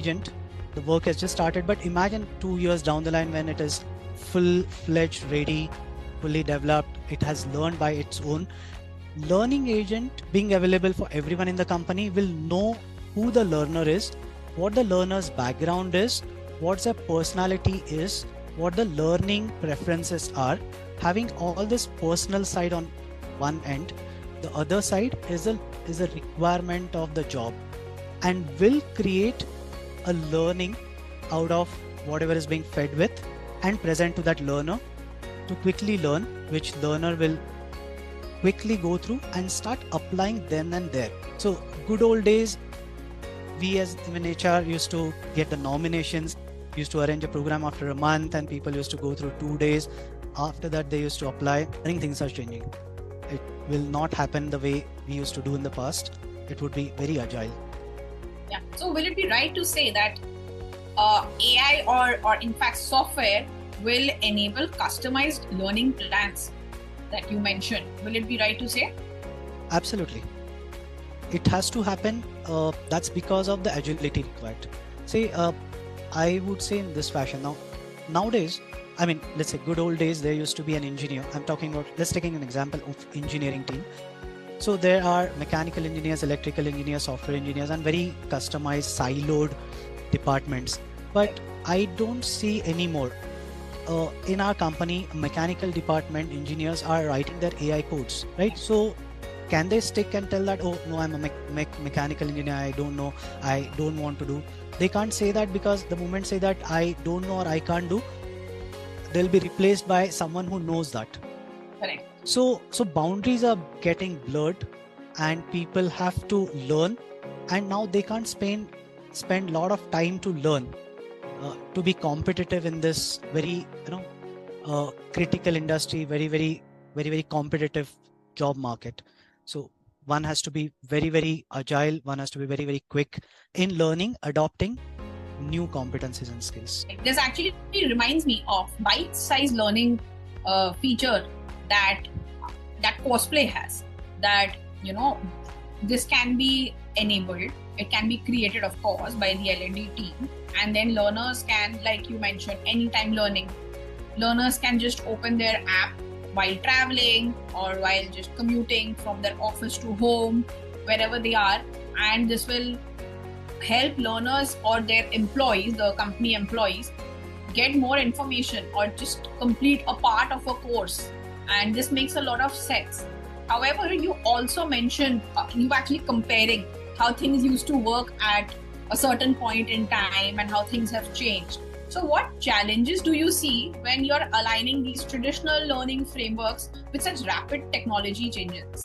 agent, the work has just started, but imagine 2 years down the line when it is full-fledged, ready, fully developed, it has learned by its own. Learning agent being available for everyone in the company will know who the learner is, what the learner's background is, what their personality is, what the learning preferences are. Having all this personal side on one end, the other side is a requirement of the job, and will create a learning out of whatever is being fed with and present to that learner to quickly learn, which learner will quickly go through and start applying then and there. So good old days, we as in HR used to get the nominations, used to arrange a program after a month, and people used to go through 2 days. After that, they used to apply. I think things are changing. It will not happen the way we used to do in the past. It would be very agile. Yeah. So will it be right to say that AI or in fact software will enable customized learning plans that you mentioned? Will it be right to say? Absolutely. It has to happen. That's because of the agility required. See, I would say in this fashion. Nowadays, I mean, let's say good old days, there used to be an engineer. I'm talking about, let's take an example of engineering team. So there are mechanical engineers, electrical engineers, software engineers, and very customized, siloed departments. But I don't see anymore. In our company, mechanical department engineers are writing their AI codes, right? So can they stick and tell that, oh no, I'm a mechanical engineer, I don't know, I don't want to do? They can't say that, because the moment say that I don't know or I can't do, they'll be replaced by someone who knows that. Correct. So boundaries are getting blurred, and people have to learn, and now they can't spend a lot of time to learn to be competitive in this very critical industry, very competitive job market. So one has to be very agile, one has to be very quick in learning, adopting new competencies and skills. This actually reminds me of bite-sized learning feature that Cosplay has, that this can be enabled, it can be created of course by the L&D team, and then learners can, like you mentioned, anytime learning, learners can just open their app while traveling or while just commuting from their office to home, wherever they are, and this will help learners or their employees, the company employees, get more information or just complete a part of a course, and this makes a lot of sense. However, you also mentioned you actually comparing how things used to work at a certain point in time and how things have changed. So what challenges do you see when you're aligning these traditional learning frameworks with such rapid technology changes?